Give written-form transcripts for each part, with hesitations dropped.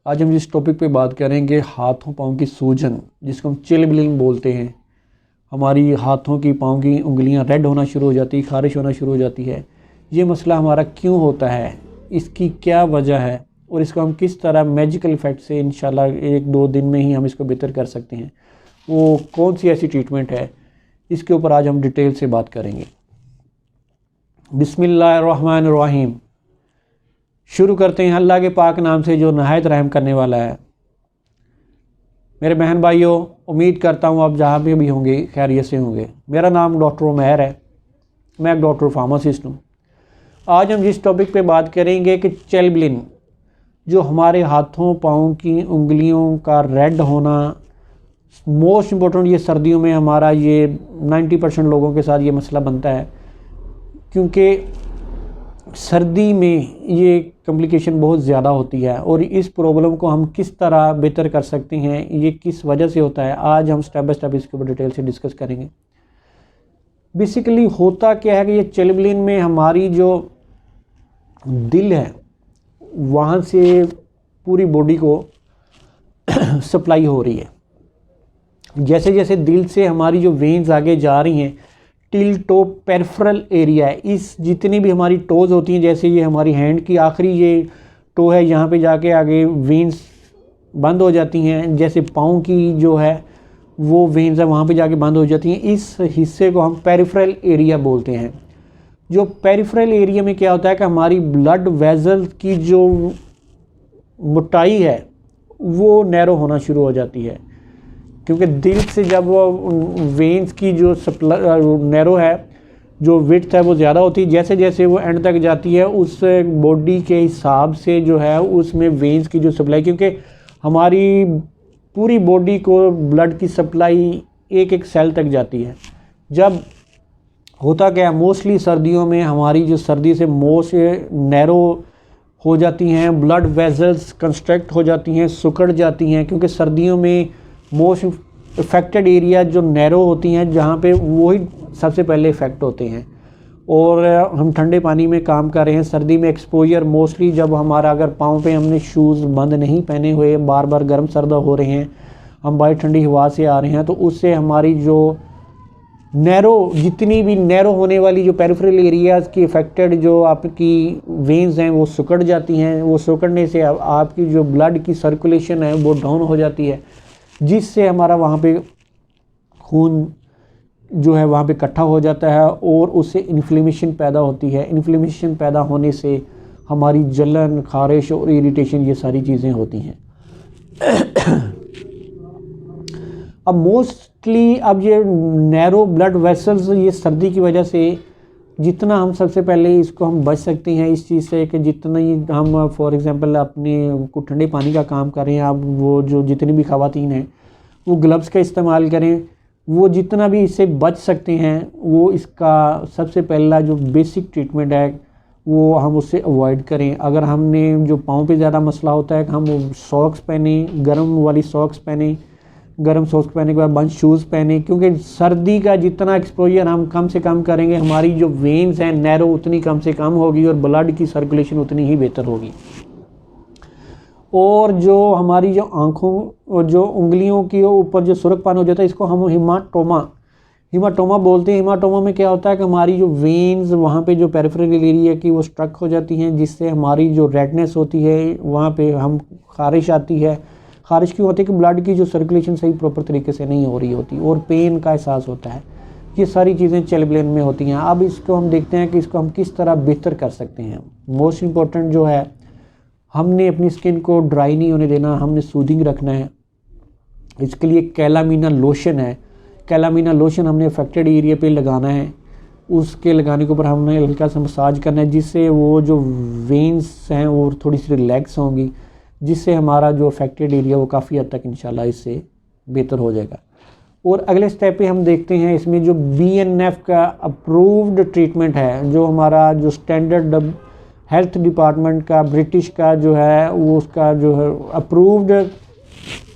आज हम जिस टॉपिक पे बात करेंगे हाथों पाँव की सूजन, जिसको हम चिलबिलिंग बोलते हैं। हमारी हाथों की पाँव की उंगलियां रेड होना शुरू हो जाती है, खारिश होना शुरू हो जाती है। ये मसला हमारा क्यों होता है, इसकी क्या वजह है और इसको हम किस तरह मैजिकल इफ़ेक्ट से इंशाल्लाह 1-2 दिन में ही हम इसको बेहतर कर सकते हैं। वो कौन सी ऐसी ट्रीटमेंट है, इसके ऊपर आज हम डिटेल से बात करेंगे। बिस्मिल्लाहिर्रहमानिर्रहीम। शुरू करते हैं अल्लाह के पाक नाम से जो नहायत रहम करने वाला है। मेरे बहन भाइयों, उम्मीद करता हूँ आप जहाँ पे भी होंगे खैरियत से होंगे। मेरा नाम डॉक्टर उमैर है, मैं एक डॉक्टर फार्मासिस्ट हूँ। आज हम जिस टॉपिक पे बात करेंगे कि चिलबिलिन, जो हमारे हाथों पाँव की उंगलियों का रेड होना, मोस्ट इम्पोर्टेंट ये सर्दियों में हमारा ये 90% लोगों के साथ ये मसला बनता है, क्योंकि सर्दी में ये कॉम्प्लिकेशन बहुत ज़्यादा होती है। और इस प्रॉब्लम को हम किस तरह बेहतर कर सकते हैं, ये किस वजह से होता है, आज हम स्टेप बाय स्टेप इसके ऊपर डिटेल से डिस्कस करेंगे। बेसिकली होता क्या है कि ये चिलबिलिन में हमारी जो दिल है वहाँ से पूरी बॉडी को सप्लाई हो रही है। जैसे जैसे दिल से हमारी जो वेन्स आगे जा रही हैं, टिल टो पेरिफेरल एरिया है, इस जितनी भी हमारी टोज़ होती हैं, जैसे ये हमारी हैंड की आखिरी ये टो है, यहाँ पे जाके आगे वेन्स बंद हो जाती हैं। जैसे पाँव की जो है वो वेन्स है वहाँ पे जाके बंद हो जाती हैं। इस हिस्से को हम पेरिफेरल एरिया बोलते हैं। जो पेरिफेरल एरिया में क्या होता है कि हमारी ब्लड वेजल की जो मोटाई है वो नैरो होना शुरू हो जाती है, क्योंकि दिल से जब वो वेन्स की जो नैरो है, जो विड्थ है वो ज़्यादा होती है। जैसे जैसे वो एंड तक जाती है, उस बॉडी के हिसाब से जो है उसमें वेन्स की जो सप्लाई, क्योंकि हमारी पूरी बॉडी को ब्लड की सप्लाई एक एक सेल तक जाती है। जब होता क्या है, मोस्टली सर्दियों में हमारी जो सर्दी से मोस्ट नैरो हो जाती हैं, ब्लड वेजल्स कंस्ट्रक्ट हो जाती हैं, सिकुड़ जाती हैं, क्योंकि सर्दियों में मोस्ट इफ़ेक्टेड एरिया जो नैरो होती हैं, जहाँ पे वही सबसे पहले इफ़ेक्ट होते हैं। और हम ठंडे पानी में काम कर रहे हैं, सर्दी में एक्सपोजर मोस्टली जब हमारा अगर पाँव पे हमने शूज़ बंद नहीं पहने हुए, बार बार गर्म सर्द हो रहे हैं, हम बाहर ठंडी हवा से आ रहे हैं, तो उससे हमारी जो नैरो, जितनी भी नैरो होने वाली जो पेरिफेरल एरियाज़ की इफ़ेक्टेड जो आपकी वेन्स हैं वो सिकुड़ जाती हैं। वो सिकुड़ने से आपकी जो ब्लड की सर्कुलेशन है वो डाउन हो जाती है, जिससे हमारा वहाँ पे खून जो है वहाँ पे इकट्ठा हो जाता है और उससे इन्फ्लेमेशन पैदा होती है। इन्फ्लेमेशन पैदा होने से हमारी जलन, खारिश और इरिटेशन, ये सारी चीज़ें होती हैं। अब मोस्टली अब ये नैरो ब्लड वेसल्स, ये सर्दी की वजह से जितना हम सबसे पहले इसको हम बच सकते हैं इस चीज़ से कि जितना ही हम फॉर एग्जांपल अपने को ठंडे पानी का काम कर रहे हैं, आप वो जो जितनी भी ख़वातीन हैं वो ग्लव्स का इस्तेमाल करें। वो जितना भी इससे बच सकते हैं, वो इसका सबसे पहला जो बेसिक ट्रीटमेंट है वो हम उससे अवॉइड करें। अगर हमने जो पाँव पे ज़्यादा मसला होता है कि हम सॉक्स पहने, गर्म वाली सॉक्स पहने, गर्म सॉक्स पहनने के बाद बंद शूज़ पहने, क्योंकि सर्दी का जितना एक्सपोजर हम कम से कम करेंगे, हमारी जो वेन्स हैं नैरो उतनी कम से कम होगी और ब्लड की सर्कुलेशन उतनी ही बेहतर होगी। और जो हमारी जो आँखों और जो उंगलियों के ऊपर जो सुर्खपन हो जाता है, इसको हम हिमाटोमा बोलते हैं। हिमाटोमा में क्या होता है कि हमारी जो वेन्स वहाँ पे जो पेरिफेरल एरिया की वो स्ट्रक हो जाती हैं, जिससे हमारी जो रेडनेस होती है वहाँ पे हम खारिश आती है। खारिश क्यों होती है कि ब्लड की जो सर्कुलेशन सही प्रॉपर तरीके से नहीं हो रही होती और पेन का एहसास होता है। ये सारी चीज़ें चिलबिलिन में होती हैं। अब इसको हम देखते हैं कि इसको हम किस तरह बेहतर कर सकते हैं। मोस्ट इम्पॉर्टेंट जो है, हमने अपनी स्किन को ड्राई नहीं होने देना, हमने सूदिंग रखना है। इसके लिए कैलामीना लोशन है, कैलामीना लोशन हमने अफेक्टेड एरिया पे लगाना है। उसके लगाने के ऊपर हमने हल्का सा मसाज करना है, जिससे वो जो वेन्स हैं वो थोड़ी सी रिलैक्स होंगी, जिससे हमारा जो अफेक्टेड एरिया वो काफ़ी हद तक इंशाल्लाह इससे बेहतर हो जाएगा। और अगले स्टेप पे हम देखते हैं इसमें जो BNF का अप्रूव्ड ट्रीटमेंट है, जो हमारा जो स्टैंडर्ड हेल्थ डिपार्टमेंट का ब्रिटिश का जो है वो उसका जो है अप्रूव्ड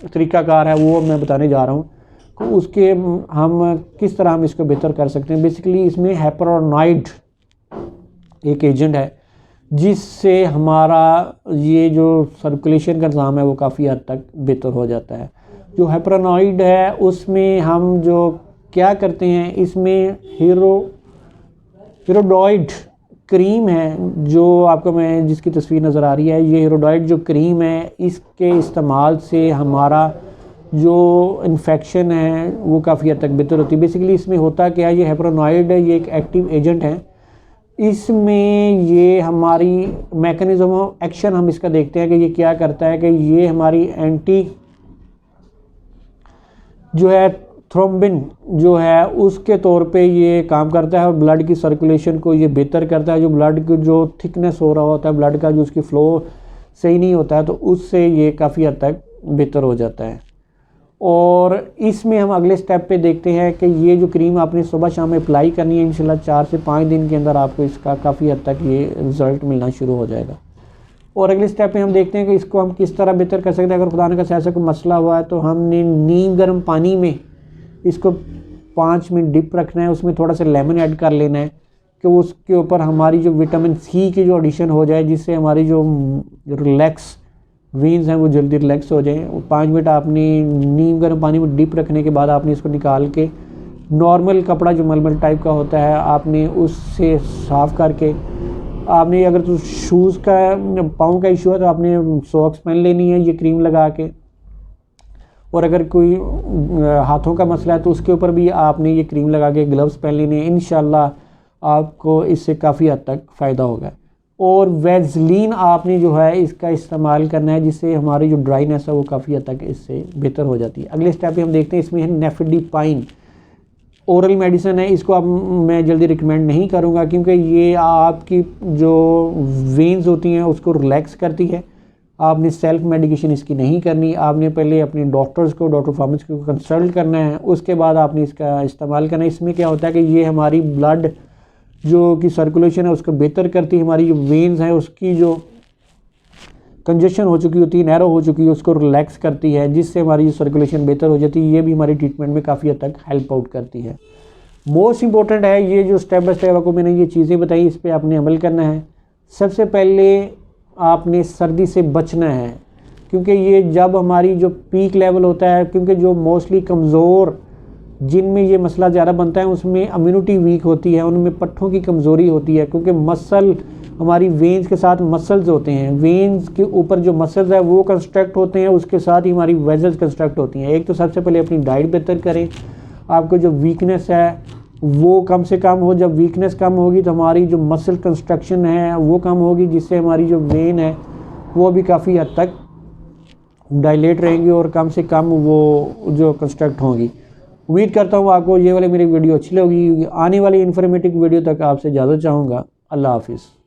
तरीक़ाकार है, वो मैं बताने जा रहा हूँ। तो उसके हम किस तरह हम इसको बेहतर कर सकते हैं। बेसिकली इसमें हेपरोनाइड एक एजेंट है जिससे हमारा ये जो सर्कुलेशन का निज़ाम है वो काफ़ी हद तक बेहतर हो जाता है। जो हेपरानॉइड है उसमें हम जो क्या करते हैं, इसमें हीरोडॉइड क्रीम है जो आपको मैं जिसकी तस्वीर नज़र आ रही है, ये हीरोडॉइड जो क्रीम है इसके इस्तेमाल से हमारा जो इन्फेक्शन है वो काफ़ी हद तक बेहतर होती है। बेसिकली इसमें होता क्या है, ये हेपरानॉइड है, ये एक एक्टिव एजेंट है। इसमें ये हमारी मैकेनिज़्म ऑफ एक्शन हम इसका देखते हैं कि ये क्या करता है कि ये हमारी एंटी जो है थ्रोम्बिन जो है उसके तौर पे ये काम करता है और ब्लड की सर्कुलेशन को ये बेहतर करता है। जो ब्लड की जो थिकनेस हो रहा होता है ब्लड का, जो उसकी फ़्लो सही नहीं होता है, तो उससे ये काफ़ी हद तक बेहतर हो जाता है। और इसमें हम अगले स्टेप पे देखते हैं कि ये जो क्रीम आपने सुबह शाम में अप्लाई करनी है, इंशाल्लाह 4 से 5 दिन के अंदर आपको इसका काफ़ी हद तक ये रिज़ल्ट मिलना शुरू हो जाएगा। और अगले स्टेप पे हम देखते हैं कि इसको हम किस तरह बेहतर कर सकते हैं। अगर खुदा न खास्ता ऐसा कोई मसला हुआ है तो हमने नीम गर्म पानी में इसको 5 मिनट डिप रखना है, उसमें थोड़ा सा लेमन ऐड कर लेना है कि उसके ऊपर हमारी जो विटामिन सी की जो एडिशन हो जाए, जिससे हमारी जो रिलैक्स वेन्स हैं वो जल्दी रिलैक्स हो जाएं। 5 मिनट आपने नीम गर्म पानी में डिप रखने के बाद आपने इसको निकाल के नॉर्मल कपड़ा जो मलमल टाइप का होता है आपने उससे साफ़ करके, आपने अगर तो शूज़ का पाँव का इशू है तो आपने सॉक्स पहन लेनी है ये क्रीम लगा के। और अगर कोई हाथों का मसला है तो उसके ऊपर भी आपने ये क्रीम लगा के ग्लव्स पहन लेने हैं। इंशाल्लाह आपको इससे काफ़ी हद तक फ़ायदा होगा। और वैज़लीन आपने जो है इसका इस्तेमाल करना है, जिससे हमारी जो ड्राइनेस है वो काफ़ी हद तक इससे बेहतर हो जाती है। अगले स्टेप पे हम देखते हैं, इसमें है नेफिडिपाइन ओरल मेडिसिन है। इसको अब मैं जल्दी रिकमेंड नहीं करूँगा क्योंकि ये आपकी जो वेन्स होती हैं उसको रिलैक्स करती है। आपने सेल्फ मेडिकेशन इसकी नहीं करनी, आपने पहले अपने डॉक्टर्स को, डॉक्टर फार्मेसिस्ट को कंसल्ट करना है, उसके बाद आपने इसका इस्तेमाल करना है। इसमें क्या होता है कि ये हमारी ब्लड जो की सर्कुलेशन है उसको बेहतर करती है, हमारी जो वेन्स हैं उसकी जो कंजेशन हो चुकी होती है, नैरो हो चुकी है, उसको रिलैक्स करती है, जिससे हमारी जो सर्कुलेशन बेहतर हो जाती है। ये भी हमारी ट्रीटमेंट में काफ़ी हद तक हेल्प आउट करती है। मोस्ट इंपॉर्टेंट है ये जो स्टेप बाय स्टेप आपको मैंने ये चीज़ें बताई, इस पर आपने अमल करना है। सबसे पहले आपने सर्दी से बचना है, क्योंकि ये जब हमारी जो पीक लेवल होता है, क्योंकि जो मोस्टली कमज़ोर जिनमें ये मसला ज़्यादा बनता है उसमें इम्यूनिटी वीक होती है, उनमें पट्ठों की कमज़ोरी होती है, क्योंकि मसल हमारी वेन्स के साथ मसल्स होते हैं, वेन्स के ऊपर जो मसल्स है वो कंस्ट्रक्ट होते हैं, उसके साथ ही हमारी वेजल्स कंस्ट्रक्ट होती हैं। एक तो सबसे पहले अपनी डाइट बेहतर करें, आपको जो वीकनेस है वो कम से कम हो। जब वीकनेस कम होगी तो हमारी जो मसल कंस्ट्रक्शन है वो कम होगी, जिससे हमारी जो वेन है वो भी काफ़ी हद तक डायलेट रहेंगी और कम से कम वो जो कंस्ट्रक्ट होंगी। उम्मीद करता हूँ आपको ये वाली मेरी वीडियो अच्छी लगी। आने वाली इन्फॉर्मेटिव वीडियो तक आपसे इजाज़त चाहूँगा। अल्लाह हाफिज़।